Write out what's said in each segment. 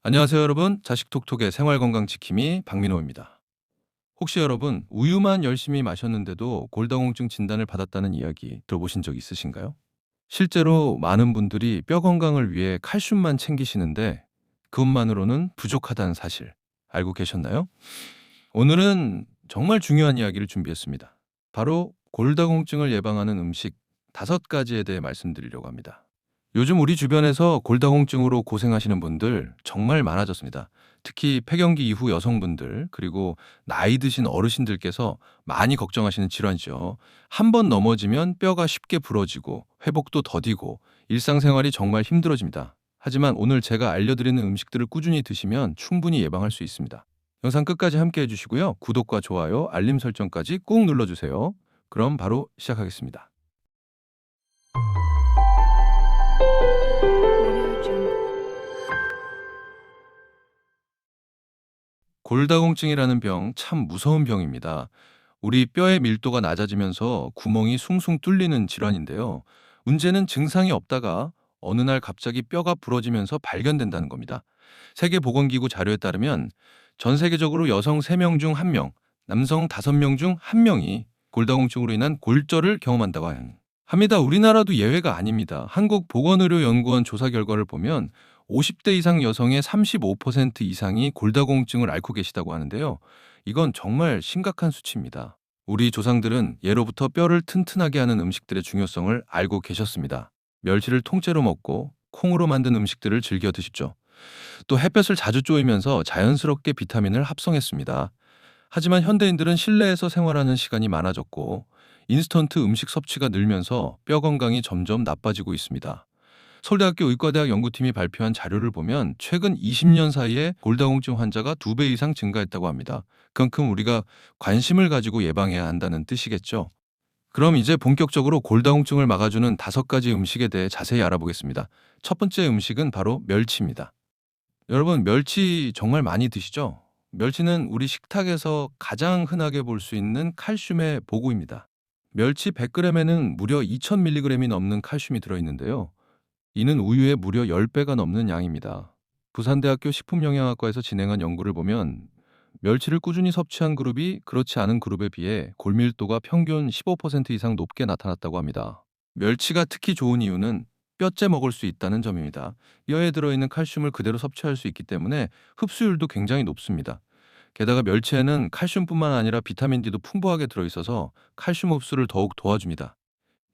안녕하세요, 여러분. 자식톡톡의 생활건강지킴이 박민호입니다. 혹시 여러분 우유만 열심히 마셨는데도 골다공증 진단을 받았다는 이야기 들어보신 적 있으신가요? 실제로 많은 분들이 뼈 건강을 위해 칼슘만 챙기시는데 그것만으로는 부족하다는 사실 알고 계셨나요? 오늘은 정말 중요한 이야기를 준비했습니다. 바로 골다공증을 예방하는 음식 5가지에 대해 말씀드리려고 합니다. 요즘 우리 주변에서 골다공증으로 고생하시는 분들 정말 많아졌습니다. 특히 폐경기 이후 여성분들, 그리고 나이 드신 어르신들께서 많이 걱정하시는 질환이죠. 한 번 넘어지면 뼈가 쉽게 부러지고 회복도 더디고 일상생활이 정말 힘들어집니다. 하지만 오늘 제가 알려드리는 음식들을 꾸준히 드시면 충분히 예방할 수 있습니다. 영상 끝까지 함께 해주시고요. 구독과 좋아요, 알림 설정까지 꾹 눌러주세요. 그럼 바로 시작하겠습니다. 골다공증이라는 병 참 무서운 병입니다. 우리 뼈의 밀도가 낮아지면서 구멍이 숭숭 뚫리는 질환인데요. 문제는 증상이 없다가 어느 날 갑자기 뼈가 부러지면서 발견된다는 겁니다. 세계보건기구 자료에 따르면 전 세계적으로 여성 3명 중 1명, 남성 5명 중 1명이 골다공증으로 인한 골절을 경험한다고 합니다. 우리나라도 예외가 아닙니다. 한국보건의료연구원 조사 결과를 보면 50대 이상 여성의 35% 이상이 골다공증을 앓고 계시다고 하는데요. 이건 정말 심각한 수치입니다. 우리 조상들은 예로부터 뼈를 튼튼하게 하는 음식들의 중요성을 알고 계셨습니다. 멸치를 통째로 먹고 콩으로 만든 음식들을 즐겨 드십시오. 또 햇볕을 자주 쬐면서 자연스럽게 비타민을 합성했습니다. 하지만 현대인들은 실내에서 생활하는 시간이 많아졌고 인스턴트 음식 섭취가 늘면서 뼈 건강이 점점 나빠지고 있습니다. 서울대학교 의과대학 연구팀이 발표한 자료를 보면 최근 20년 사이에 골다공증 환자가 2배 이상 증가했다고 합니다. 그만큼 우리가 관심을 가지고 예방해야 한다는 뜻이겠죠. 그럼 이제 본격적으로 골다공증을 막아주는 5가지 음식에 대해 자세히 알아보겠습니다. 첫 번째 음식은 바로 멸치입니다. 여러분, 멸치 정말 많이 드시죠? 멸치는 우리 식탁에서 가장 흔하게 볼 수 있는 칼슘의 보고입니다. 멸치 100g에는 무려 2000mg이 넘는 칼슘이 들어있는데요. 이는 우유의 무려 10배가 넘는 양입니다. 부산대학교 식품영양학과에서 진행한 연구를 보면 멸치를 꾸준히 섭취한 그룹이 그렇지 않은 그룹에 비해 골밀도가 평균 15% 이상 높게 나타났다고 합니다. 멸치가 특히 좋은 이유는 뼈째 먹을 수 있다는 점입니다. 뼈에 들어있는 칼슘을 그대로 섭취할 수 있기 때문에 흡수율도 굉장히 높습니다. 게다가 멸치에는 칼슘뿐만 아니라 비타민 D도 풍부하게 들어있어서 칼슘 흡수를 더욱 도와줍니다.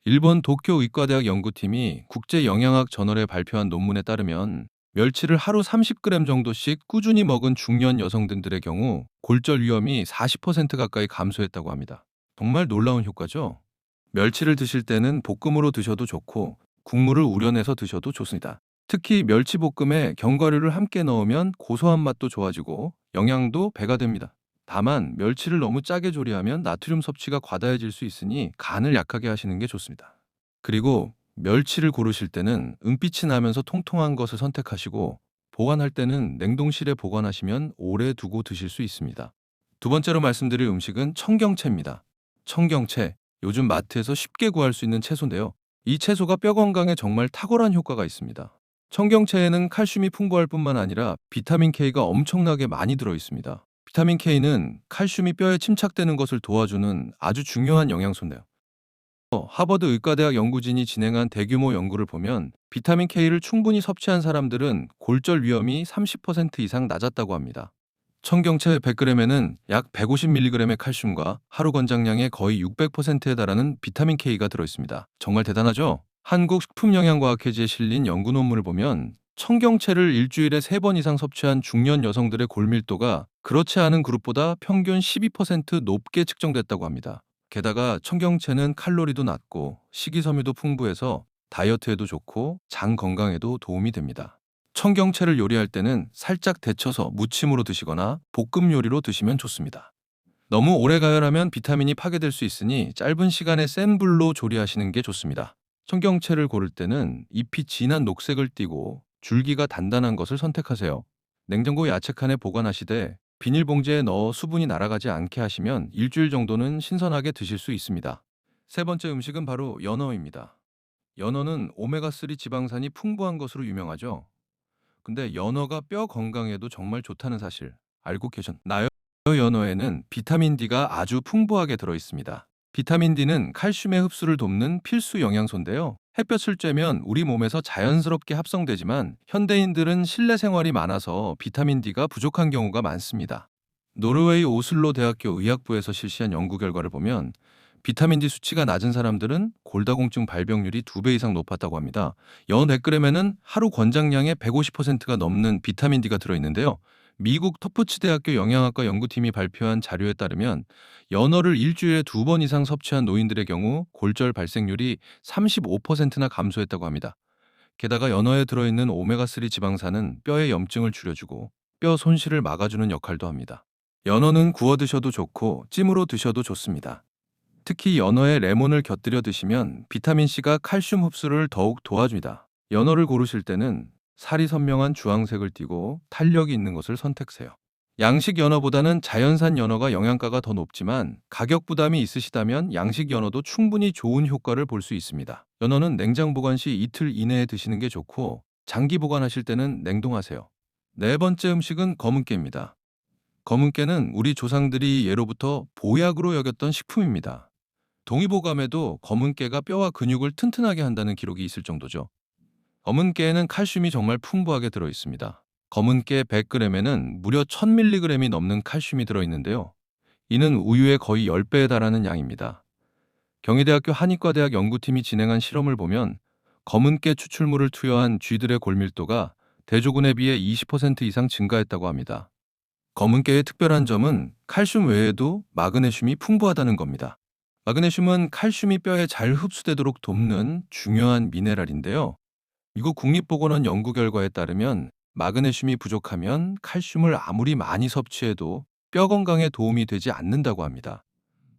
일본 도쿄 의과대학 연구팀이 국제영양학 저널에 발표한 논문에 따르면 멸치를 하루 30g 정도씩 꾸준히 먹은 중년 여성들의 경우 골절 위험이 40% 가까이 감소했다고 합니다. 정말 놀라운 효과죠? 멸치를 드실 때는 볶음으로 드셔도 좋고 국물을 우려내서 드셔도 좋습니다. 특히 멸치볶음에 견과류를 함께 넣으면 고소한 맛도 좋아지고 영양도 배가 됩니다. 다만 멸치를 너무 짜게 조리하면 나트륨 섭취가 과다해질 수 있으니 간을 약하게 하시는 게 좋습니다. 그리고 멸치를 고르실 때는 은빛이 나면서 통통한 것을 선택하시고 보관할 때는 냉동실에 보관하시면 오래 두고 드실 수 있습니다. 두 번째로 말씀드릴 음식은 청경채입니다. 청경채, 요즘 마트에서 쉽게 구할 수 있는 채소인데요. 이 채소가 뼈 건강에 정말 탁월한 효과가 있습니다. 청경채에는 칼슘이 풍부할 뿐만 아니라 비타민 K가 엄청나게 많이 들어 있습니다. 비타민 K는 칼슘이 뼈에 침착되는 것을 도와주는 아주 중요한 영양소인데요. 하버드 의과대학 연구진이 진행한 대규모 연구를 보면 비타민 K를 충분히 섭취한 사람들은 골절 위험이 30% 이상 낮았다고 합니다. 청경채 100g에는 약 150mg의 칼슘과 하루 권장량의 거의 600%에 달하는 비타민 K가 들어있습니다. 정말 대단하죠? 한국식품영양과학회지에 실린 연구 논문을 보면 청경채를 일주일에 3번 이상 섭취한 중년 여성들의 골밀도가 그렇지 않은 그룹보다 평균 12% 높게 측정됐다고 합니다. 게다가 청경채는 칼로리도 낮고 식이섬유도 풍부해서 다이어트에도 좋고 장 건강에도 도움이 됩니다. 청경채를 요리할 때는 살짝 데쳐서 무침으로 드시거나 볶음 요리로 드시면 좋습니다. 너무 오래 가열하면 비타민이 파괴될 수 있으니 짧은 시간에 센 불로 조리하시는 게 좋습니다. 청경채를 고를 때는 잎이 진한 녹색을 띠고 줄기가 단단한 것을 선택하세요. 냉장고 야채칸에 보관하시되 비닐봉지에 넣어 수분이 날아가지 않게 하시면 일주일 정도는 신선하게 드실 수 있습니다. 세 번째 음식은 바로 연어입니다. 연어는 오메가3 지방산이 풍부한 것으로 유명하죠. 근데 연어가 뼈 건강에도 정말 좋다는 사실 알고 계셨나요? 연어에는 비타민 D가 아주 풍부하게 들어 있습니다. 비타민 D는 칼슘의 흡수를 돕는 필수 영양소인데요. 햇볕을 쬐면 우리 몸에서 자연스럽게 합성되지만 현대인들은 실내 생활이 많아서 비타민 D가 부족한 경우가 많습니다. 노르웨이 오슬로 대학교 의학부에서 실시한 연구 결과를 보면 비타민 D 수치가 낮은 사람들은 골다공증 발병률이 2배 이상 높았다고 합니다. 연 100g에는 하루 권장량의 150%가 넘는 비타민 D가 들어있는데요. 미국 터프츠 대학교 영양학과 연구팀이 발표한 자료에 따르면 연어를 일주일에 2번 이상 섭취한 노인들의 경우 골절 발생률이 35%나 감소했다고 합니다. 게다가 연어에 들어있는 오메가3 지방산은 뼈의 염증을 줄여주고 뼈 손실을 막아주는 역할도 합니다. 연어는 구워 드셔도 좋고 찜으로 드셔도 좋습니다. 특히 연어에 레몬을 곁들여 드시면 비타민C가 칼슘 흡수를 더욱 도와줍니다. 연어를 고르실 때는 살이 선명한 주황색을 띠고 탄력이 있는 것을 선택하세요. 양식 연어보다는 자연산 연어가 영양가가 더 높지만 가격 부담이 있으시다면 양식 연어도 충분히 좋은 효과를 볼 수 있습니다. 연어는 냉장 보관 시 이틀 이내에 드시는 게 좋고 장기 보관하실 때는 냉동하세요. 네 번째 음식은 검은깨입니다. 검은깨는 우리 조상들이 예로부터 보약으로 여겼던 식품입니다. 동의보감에도 검은깨가 뼈와 근육을 튼튼하게 한다는 기록이 있을 정도죠. 검은깨에는 칼슘이 정말 풍부하게 들어 있습니다. 검은깨 100g에는 무려 1000mg이 넘는 칼슘이 들어 있는데요. 이는 우유의 거의 10배에 달하는 양입니다. 경희대학교 한의과대학 연구팀이 진행한 실험을 보면 검은깨 추출물을 투여한 쥐들의 골밀도가 대조군에 비해 20% 이상 증가했다고 합니다. 검은깨의 특별한 점은 칼슘 외에도 마그네슘이 풍부하다는 겁니다. 마그네슘은 칼슘이 뼈에 잘 흡수되도록 돕는 중요한 미네랄인데요. 미국 국립보건원 연구 결과에 따르면 마그네슘이 부족하면 칼슘을 아무리 많이 섭취해도 뼈 건강에 도움이 되지 않는다고 합니다.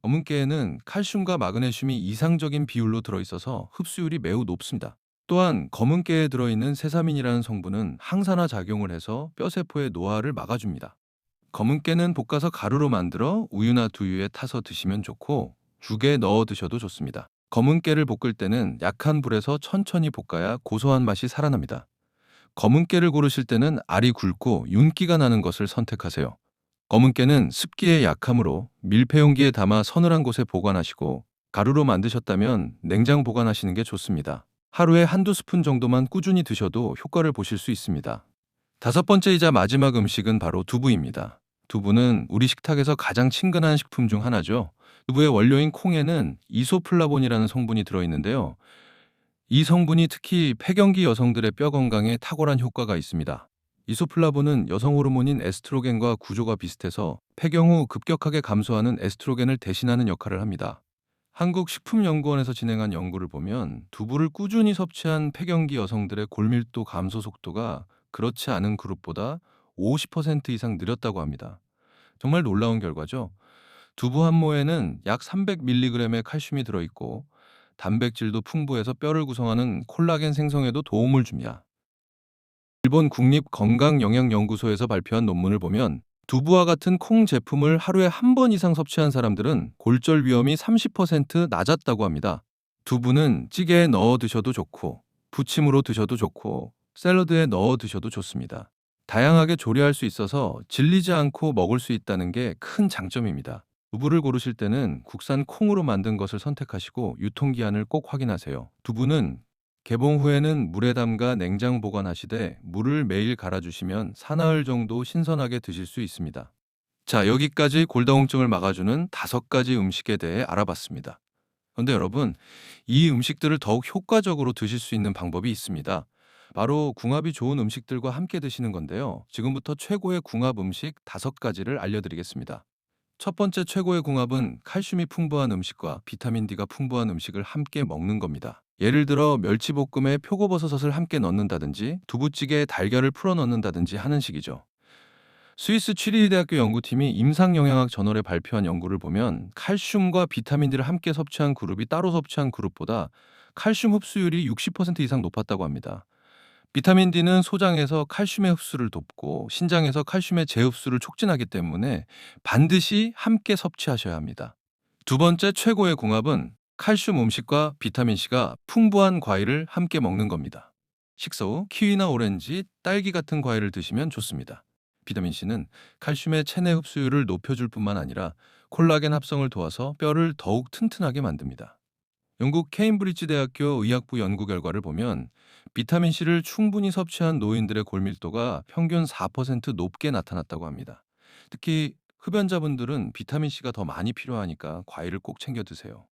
검은깨에는 칼슘과 마그네슘이 이상적인 비율로 들어있어서 흡수율이 매우 높습니다. 또한 검은깨에 들어있는 세사민이라는 성분은 항산화 작용을 해서 뼈세포의 노화를 막아줍니다. 검은깨는 볶아서 가루로 만들어 우유나 두유에 타서 드시면 좋고 죽에 넣어 드셔도 좋습니다. 검은깨를 볶을 때는 약한 불에서 천천히 볶아야 고소한 맛이 살아납니다. 검은깨를 고르실 때는 알이 굵고 윤기가 나는 것을 선택하세요. 검은깨는 습기에 약하므로 밀폐용기에 담아 서늘한 곳에 보관하시고 가루로 만드셨다면 냉장 보관하시는 게 좋습니다. 하루에 한두 스푼 정도만 꾸준히 드셔도 효과를 보실 수 있습니다. 다섯 번째이자 마지막 음식은 바로 두부입니다. 두부는 우리 식탁에서 가장 친근한 식품 중 하나죠. 두부의 원료인 콩에는 이소플라본이라는 성분이 들어있는데요. 이 성분이 특히 폐경기 여성들의 뼈 건강에 탁월한 효과가 있습니다. 이소플라본은 여성 호르몬인 에스트로겐과 구조가 비슷해서 폐경 후 급격하게 감소하는 에스트로겐을 대신하는 역할을 합니다. 한국식품연구원에서 진행한 연구를 보면 두부를 꾸준히 섭취한 폐경기 여성들의 골밀도 감소 속도가 그렇지 않은 그룹보다 50% 이상 느렸다고 합니다. 정말 놀라운 결과죠. 두부 한 모에는 약 300mg의 칼슘이 들어있고 단백질도 풍부해서 뼈를 구성하는 콜라겐 생성에도 도움을 줍니다. 일본 국립건강영양연구소에서 발표한 논문을 보면 두부와 같은 콩 제품을 하루에 한 번 이상 섭취한 사람들은 골절 위험이 30% 낮았다고 합니다. 두부는 찌개에 넣어 드셔도 좋고 부침으로 드셔도 좋고 샐러드에 넣어 드셔도 좋습니다. 다양하게 조리할 수 있어서 질리지 않고 먹을 수 있다는 게 큰 장점입니다. 두부를 고르실 때는 국산 콩으로 만든 것을 선택하시고 유통기한을 꼭 확인하세요. 두부는 개봉 후에는 물에 담가 냉장 보관하시되 물을 매일 갈아주시면 사나흘 정도 신선하게 드실 수 있습니다. 자, 여기까지 골다공증을 막아주는 5가지 음식에 대해 알아봤습니다. 그런데 여러분, 이 음식들을 더욱 효과적으로 드실 수 있는 방법이 있습니다. 바로 궁합이 좋은 음식들과 함께 드시는 건데요. 지금부터 최고의 궁합 음식 5가지를 알려드리겠습니다. 첫 번째 최고의 궁합은 칼슘이 풍부한 음식과 비타민 D가 풍부한 음식을 함께 먹는 겁니다. 예를 들어 멸치볶음에 표고버섯을 함께 넣는다든지 두부찌개에 달걀을 풀어 넣는다든지 하는 식이죠. 스위스 취리히 대학교 연구팀이 임상영양학 저널에 발표한 연구를 보면 칼슘과 비타민 D를 함께 섭취한 그룹이 따로 섭취한 그룹보다 칼슘 흡수율이 60% 이상 높았다고 합니다. 비타민 D는 소장에서 칼슘의 흡수를 돕고 신장에서 칼슘의 재흡수를 촉진하기 때문에 반드시 함께 섭취하셔야 합니다. 두 번째 최고의 궁합은 칼슘 음식과 비타민 C가 풍부한 과일을 함께 먹는 겁니다. 식사 후 키위나 오렌지, 딸기 같은 과일을 드시면 좋습니다. 비타민C는 칼슘의 체내 흡수율을 높여줄 뿐만 아니라 콜라겐 합성을 도와서 뼈를 더욱 튼튼하게 만듭니다. 영국 케임브리지 대학교 의학부 연구 결과를 보면 비타민C를 충분히 섭취한 노인들의 골밀도가 평균 4% 높게 나타났다고 합니다. 특히 흡연자분들은 비타민C가 더 많이 필요하니까 과일을 꼭 챙겨 드세요.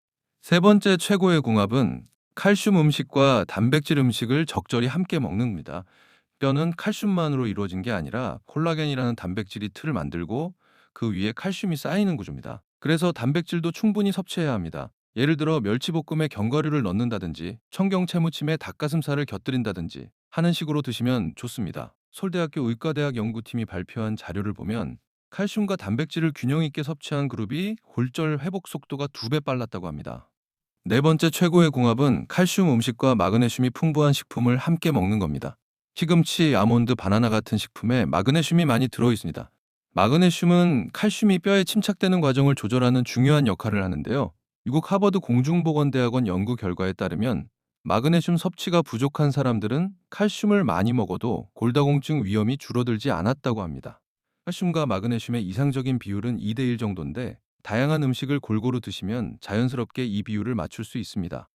세 번째 최고의 궁합은 칼슘 음식과 단백질 음식을 적절히 함께 먹는 겁니다. 뼈는 칼슘만으로 이루어진 게 아니라 콜라겐이라는 단백질이 틀을 만들고 그 위에 칼슘이 쌓이는 구조입니다. 그래서 단백질도 충분히 섭취해야 합니다. 예를 들어 멸치볶음에 견과류를 넣는다든지 청경채무침에 닭가슴살을 곁들인다든지 하는 식으로 드시면 좋습니다. 서울대학교 의과대학 연구팀이 발표한 자료를 보면 칼슘과 단백질을 균형 있게 섭취한 그룹이 골절 회복 속도가 2배 빨랐다고 합니다. 네 번째 최고의 궁합은 칼슘 음식과 마그네슘이 풍부한 식품을 함께 먹는 겁니다. 시금치, 아몬드, 바나나 같은 식품에 마그네슘이 많이 들어 있습니다. 마그네슘은 칼슘이 뼈에 침착되는 과정을 조절하는 중요한 역할을 하는데요. 미국 하버드 공중보건대학원 연구 결과에 따르면 마그네슘 섭취가 부족한 사람들은 칼슘을 많이 먹어도 골다공증 위험이 줄어들지 않았다고 합니다. 칼슘과 마그네슘의 이상적인 비율은 2대1 정도인데 다양한 음식을 골고루 드시면 자연스럽게 이 비율을 맞출 수 있습니다.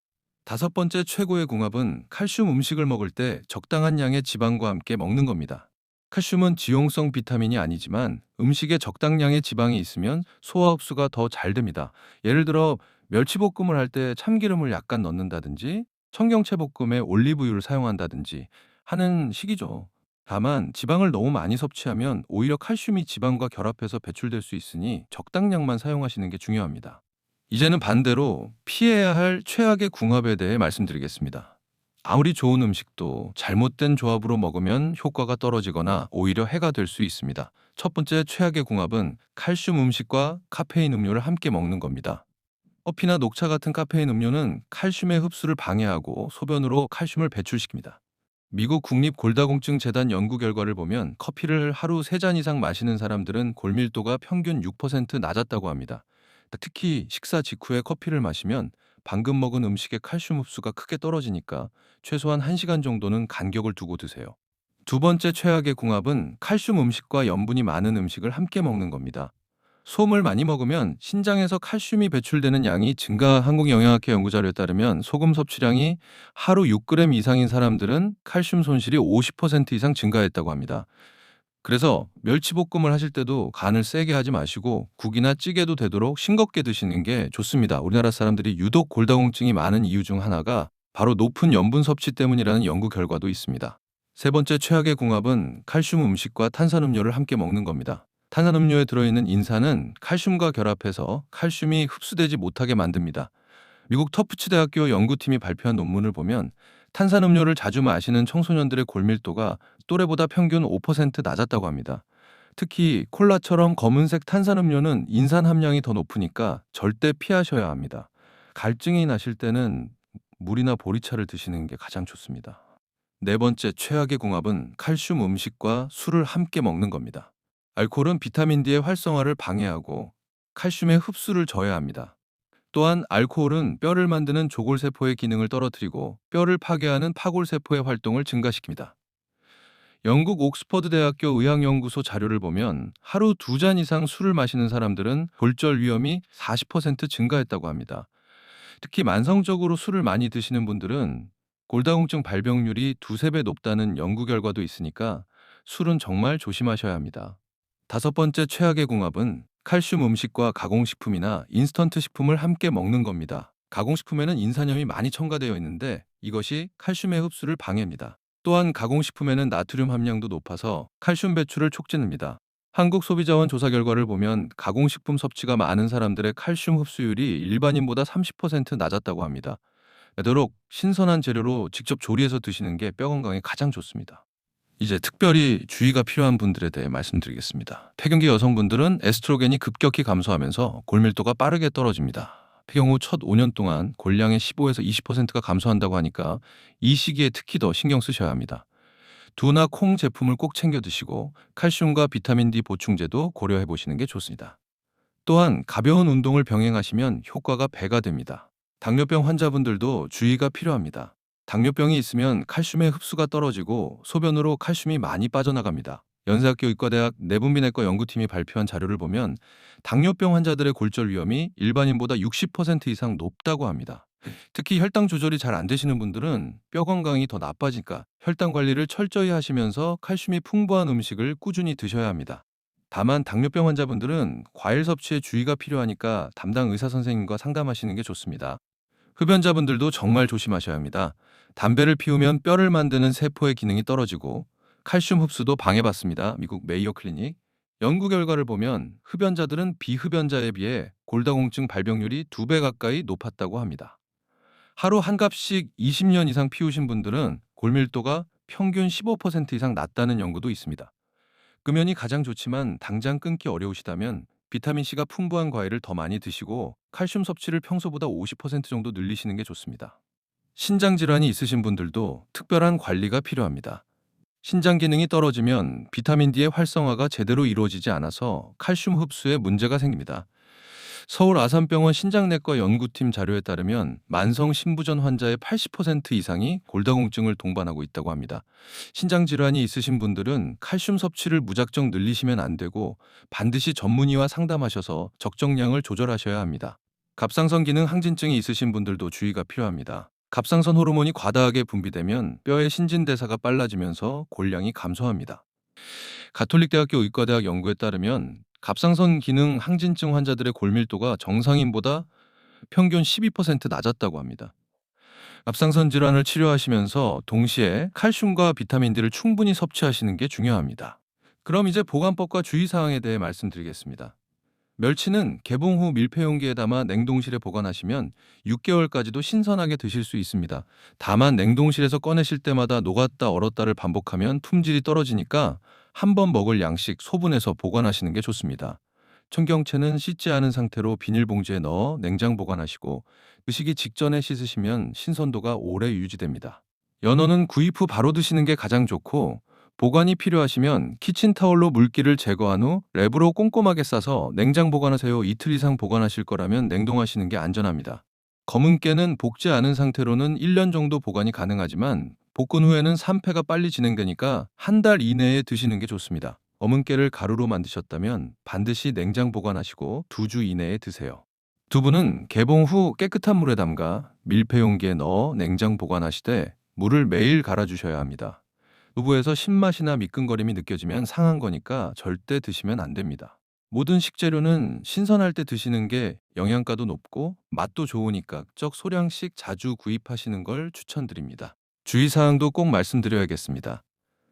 다섯 번째 최고의 궁합은 칼슘 음식을 먹을 때 적당한 양의 지방과 함께 먹는 겁니다. 칼슘은 지용성 비타민이 아니지만 음식에 적당량의 지방이 있으면 소화 흡수가 더 잘 됩니다. 예를 들어 멸치볶음을 할 때 참기름을 약간 넣는다든지 청경채볶음에 올리브유를 사용한다든지 하는 식이죠. 다만 지방을 너무 많이 섭취하면 오히려 칼슘이 지방과 결합해서 배출될 수 있으니 적당량만 사용하시는 게 중요합니다. 이제는 반대로 피해야 할 최악의 궁합에 대해 말씀드리겠습니다. 아무리 좋은 음식도 잘못된 조합으로 먹으면 효과가 떨어지거나 오히려 해가 될 수 있습니다. 첫 번째 최악의 궁합은 칼슘 음식과 카페인 음료를 함께 먹는 겁니다. 커피나 녹차 같은 카페인 음료는 칼슘의 흡수를 방해하고 소변으로 칼슘을 배출시킵니다. 미국 국립골다공증재단 연구 결과를 보면 커피를 하루 3잔 이상 마시는 사람들은 골밀도가 평균 6% 낮았다고 합니다. 특히 식사 직후에 커피를 마시면 방금 먹은 음식의 칼슘 흡수가 크게 떨어지니까 최소한 1시간 정도는 간격을 두고 드세요. 두 번째 최악의 궁합은 칼슘 음식과 염분이 많은 음식을 함께 먹는 겁니다. 소금을 많이 먹으면 신장에서 칼슘이 배출되는 양이 증가. 한국영양학회 연구자료에 따르면 소금 섭취량이 하루 6g 이상인 사람들은 칼슘 손실이 50% 이상 증가했다고 합니다. 그래서 멸치볶음을 하실 때도 간을 세게 하지 마시고 국이나 찌개도 되도록 싱겁게 드시는 게 좋습니다. 우리나라 사람들이 유독 골다공증이 많은 이유 중 하나가 바로 높은 염분 섭취 때문이라는 연구 결과도 있습니다. 세 번째 최악의 궁합은 칼슘 음식과 탄산음료를 함께 먹는 겁니다. 탄산음료에 들어있는 인산은 칼슘과 결합해서 칼슘이 흡수되지 못하게 만듭니다. 미국 터프츠 대학교 연구팀이 발표한 논문을 보면 탄산음료를 자주 마시는 청소년들의 골밀도가 또래보다 평균 5% 낮았다고 합니다. 특히 콜라처럼 검은색 탄산음료는 인산 함량이 더 높으니까 절대 피하셔야 합니다. 갈증이 나실 때는 물이나 보리차를 드시는 게 가장 좋습니다. 네 번째 최악의 궁합은 칼슘 음식과 술을 함께 먹는 겁니다. 알코올은 비타민 D의 활성화를 방해하고 칼슘의 흡수를 저해합니다. 또한 알코올은 뼈를 만드는 조골세포의 기능을 떨어뜨리고 뼈를 파괴하는 파골세포의 활동을 증가시킵니다. 영국 옥스퍼드 대학교 의학연구소 자료를 보면 하루 2잔 이상 술을 마시는 사람들은 골절 위험이 40% 증가했다고 합니다. 특히 만성적으로 술을 많이 드시는 분들은 골다공증 발병률이 2~3배 높다는 연구 결과도 있으니까 술은 정말 조심하셔야 합니다. 다섯 번째 최악의 궁합은 칼슘 음식과 가공식품이나 인스턴트 식품을 함께 먹는 겁니다. 가공식품에는 인산염이 많이 첨가되어 있는데 이것이 칼슘의 흡수를 방해합니다. 또한 가공식품에는 나트륨 함량도 높아서 칼슘 배출을 촉진합니다. 한국소비자원 조사 결과를 보면 가공식품 섭취가 많은 사람들의 칼슘 흡수율이 일반인보다 30% 낮았다고 합니다. 되도록 신선한 재료로 직접 조리해서 드시는 게 뼈 건강에 가장 좋습니다. 이제 특별히 주의가 필요한 분들에 대해 말씀드리겠습니다. 폐경기 여성분들은 에스트로겐이 급격히 감소하면서 골밀도가 빠르게 떨어집니다. 폐경 후 첫 5년 동안 골량의 15에서 20%가 감소한다고 하니까 이 시기에 특히 더 신경 쓰셔야 합니다. 두나 콩 제품을 꼭 챙겨 드시고 칼슘과 비타민 D 보충제도 고려해 보시는 게 좋습니다. 또한 가벼운 운동을 병행하시면 효과가 배가 됩니다. 당뇨병 환자분들도 주의가 필요합니다. 당뇨병이 있으면 칼슘의 흡수가 떨어지고 소변으로 칼슘이 많이 빠져나갑니다. 연세학교 의과대학 내분비내과 연구팀이 발표한 자료를 보면 당뇨병 환자들의 골절 위험이 일반인보다 60% 이상 높다고 합니다. 특히 혈당 조절이 잘 안 되시는 분들은 뼈 건강이 더 나빠지니까 혈당 관리를 철저히 하시면서 칼슘이 풍부한 음식을 꾸준히 드셔야 합니다. 다만 당뇨병 환자분들은 과일 섭취에 주의가 필요하니까 담당 의사 선생님과 상담하시는 게 좋습니다. 흡연자분들도 정말 조심하셔야 합니다. 담배를 피우면 뼈를 만드는 세포의 기능이 떨어지고 칼슘 흡수도 방해받습니다. 미국 메이오 클리닉 연구 결과를 보면 흡연자들은 비흡연자에 비해 골다공증 발병률이 2배 가까이 높았다고 합니다. 하루 한 갑씩 20년 이상 피우신 분들은 골밀도가 평균 15% 이상 낮다는 연구도 있습니다. 금연이 가장 좋지만 당장 끊기 어려우시다면 비타민C가 풍부한 과일을 더 많이 드시고 칼슘 섭취를 평소보다 50% 정도 늘리시는 게 좋습니다. 신장 질환이 있으신 분들도 특별한 관리가 필요합니다. 신장 기능이 떨어지면 비타민 D의 활성화가 제대로 이루어지지 않아서 칼슘 흡수에 문제가 생깁니다. 서울 아산병원 신장내과 연구팀 자료에 따르면 만성 신부전 환자의 80% 이상이 골다공증을 동반하고 있다고 합니다. 신장 질환이 있으신 분들은 칼슘 섭취를 무작정 늘리시면 안 되고 반드시 전문의와 상담하셔서 적정량을 조절하셔야 합니다. 갑상선 기능 항진증이 있으신 분들도 주의가 필요합니다. 갑상선 호르몬이 과다하게 분비되면 뼈의 신진대사가 빨라지면서 골량이 감소합니다. 가톨릭대학교 의과대학 연구에 따르면 갑상선 기능 항진증 환자들의 골밀도가 정상인보다 평균 12% 낮았다고 합니다. 갑상선 질환을 치료하시면서 동시에 칼슘과 비타민 D를 충분히 섭취하시는 게 중요합니다. 그럼 이제 보관법과 주의사항에 대해 말씀드리겠습니다. 멸치는 개봉 후 밀폐 용기에 담아 냉동실에 보관하시면 6개월까지도 신선하게 드실 수 있습니다. 다만 냉동실에서 꺼내실 때마다 녹았다 얼었다를 반복하면 품질이 떨어지니까 한 번 먹을 양씩 소분해서 보관하시는 게 좋습니다. 청경채는 씻지 않은 상태로 비닐봉지에 넣어 냉장 보관하시고 드시기 직전에 씻으시면 신선도가 오래 유지됩니다. 연어는 구입 후 바로 드시는 게 가장 좋고 보관이 필요하시면 키친타올로 물기를 제거한 후 랩으로 꼼꼼하게 싸서 냉장 보관하세요. 이틀 이상 보관하실 거라면 냉동하시는 게 안전합니다. 검은 깨는 볶지 않은 상태로는 1년 정도 보관이 가능하지만 볶은 후에는 산패가 빨리 진행되니까 한 달 이내에 드시는 게 좋습니다. 검은 깨를 가루로 만드셨다면 반드시 냉장 보관하시고 2주 이내에 드세요. 두부는 개봉 후 깨끗한 물에 담가 밀폐 용기에 넣어 냉장 보관하시되 물을 매일 갈아주셔야 합니다. 두부에서 신맛이나 미끈거림이 느껴지면 상한 거니까 절대 드시면 안 됩니다. 모든 식재료는 신선할 때 드시는 게 영양가도 높고 맛도 좋으니까 적 소량씩 자주 구입하시는 걸 추천드립니다. 주의사항도 꼭 말씀드려야겠습니다.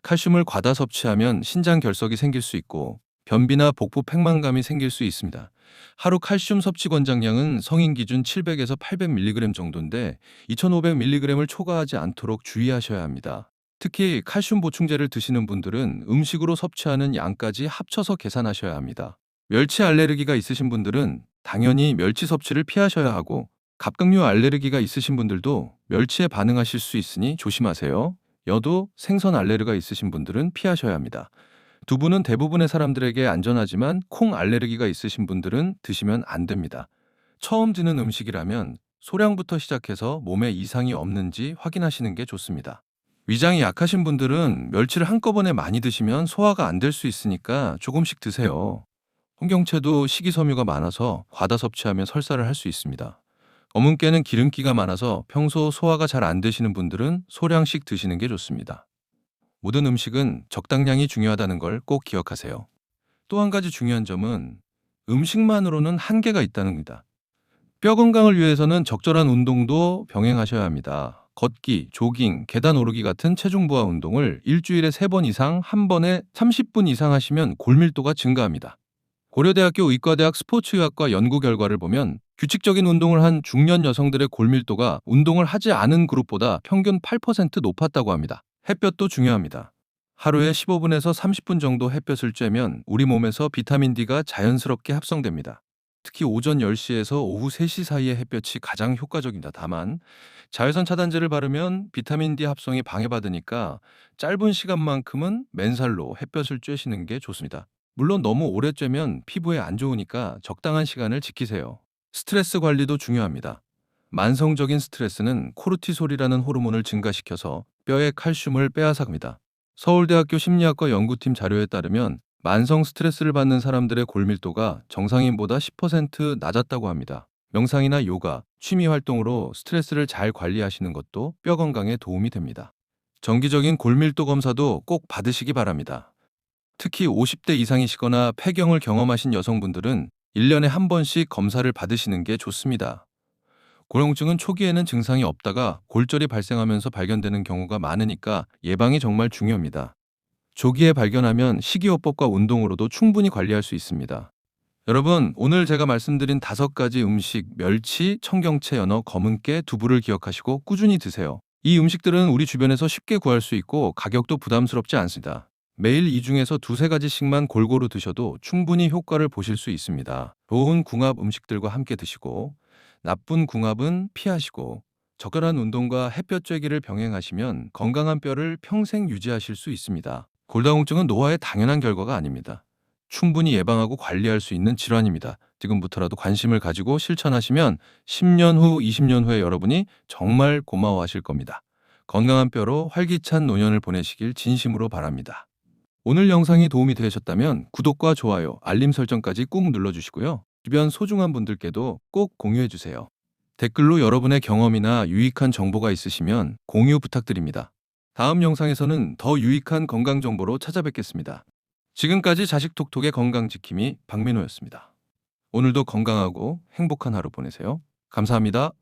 칼슘을 과다 섭취하면 신장 결석이 생길 수 있고 변비나 복부 팽만감이 생길 수 있습니다. 하루 칼슘 섭취 권장량은 성인 기준 700에서 800mg 정도인데 2500mg을 초과하지 않도록 주의하셔야 합니다. 특히 칼슘 보충제를 드시는 분들은 음식으로 섭취하는 양까지 합쳐서 계산하셔야 합니다. 멸치 알레르기가 있으신 분들은 당연히 멸치 섭취를 피하셔야 하고 갑각류 알레르기가 있으신 분들도 멸치에 반응하실 수 있으니 조심하세요. 여도, 생선 알레르기가 있으신 분들은 피하셔야 합니다. 두부는 대부분의 사람들에게 안전하지만 콩 알레르기가 있으신 분들은 드시면 안 됩니다. 처음 드는 음식이라면 소량부터 시작해서 몸에 이상이 없는지 확인하시는 게 좋습니다. 위장이 약하신 분들은 멸치를 한꺼번에 많이 드시면 소화가 안 될 수 있으니까 조금씩 드세요. 홍경채도 식이섬유가 많아서 과다 섭취하면 설사를 할 수 있습니다. 검은깨는 기름기가 많아서 평소 소화가 잘 안 되시는 분들은 소량씩 드시는 게 좋습니다. 모든 음식은 적당량이 중요하다는 걸 꼭 기억하세요. 또 한 가지 중요한 점은 음식만으로는 한계가 있다는 겁니다. 뼈 건강을 위해서는 적절한 운동도 병행하셔야 합니다. 걷기, 조깅, 계단 오르기 같은 체중 부하 운동을 일주일에 3번 이상 한 번에 30분 이상 하시면 골밀도가 증가합니다. 고려대학교 의과대학 스포츠의학과 연구 결과를 보면 규칙적인 운동을 한 중년 여성들의 골밀도가 운동을 하지 않은 그룹보다 평균 8% 높았다고 합니다. 햇볕도 중요합니다. 하루에 15분에서 30분 정도 햇볕을 쬐면 우리 몸에서 비타민 D가 자연스럽게 합성됩니다. 특히 오전 10시에서 오후 3시 사이의 햇볕이 가장 효과적입니다. 다만 자외선 차단제를 바르면 비타민 D 합성이 방해받으니까 짧은 시간만큼은 맨살로 햇볕을 쬐시는 게 좋습니다. 물론 너무 오래 쬐면 피부에 안 좋으니까 적당한 시간을 지키세요. 스트레스 관리도 중요합니다. 만성적인 스트레스는 코르티솔이라는 호르몬을 증가시켜서 뼈의 칼슘을 빼앗아갑니다. 서울대학교 심리학과 연구팀 자료에 따르면 만성 스트레스를 받는 사람들의 골밀도가 정상인보다 10% 낮았다고 합니다. 명상이나 요가, 취미 활동으로 스트레스를 잘 관리하시는 것도 뼈 건강에 도움이 됩니다. 정기적인 골밀도 검사도 꼭 받으시기 바랍니다. 특히 50대 이상이시거나 폐경을 경험하신 여성분들은 1년에 한 번씩 검사를 받으시는 게 좋습니다. 고령증은 초기에는 증상이 없다가 골절이 발생하면서 발견되는 경우가 많으니까 예방이 정말 중요합니다. 조기에 발견하면 식이요법과 운동으로도 충분히 관리할 수 있습니다. 여러분, 오늘 제가 말씀드린 5가지 음식, 멸치, 청경채, 연어, 검은깨, 두부를 기억하시고 꾸준히 드세요. 이 음식들은 우리 주변에서 쉽게 구할 수 있고 가격도 부담스럽지 않습니다. 매일 이 중에서 두세 가지씩만 골고루 드셔도 충분히 효과를 보실 수 있습니다. 좋은 궁합 음식들과 함께 드시고 나쁜 궁합은 피하시고 적절한 운동과 햇볕 쬐기를 병행하시면 건강한 뼈를 평생 유지하실 수 있습니다. 골다공증은 노화의 당연한 결과가 아닙니다. 충분히 예방하고 관리할 수 있는 질환입니다. 지금부터라도 관심을 가지고 실천하시면 10년 후, 20년 후에 여러분이 정말 고마워하실 겁니다. 건강한 뼈로 활기찬 노년을 보내시길 진심으로 바랍니다. 오늘 영상이 도움이 되셨다면 구독과 좋아요, 알림 설정까지 꾹 눌러주시고요. 주변 소중한 분들께도 꼭 공유해주세요. 댓글로 여러분의 경험이나 유익한 정보가 있으시면 공유 부탁드립니다. 다음 영상에서는 더 유익한 건강 정보로 찾아뵙겠습니다. 지금까지 자식톡톡의 건강지킴이 박민호였습니다. 오늘도 건강하고 행복한 하루 보내세요. 감사합니다.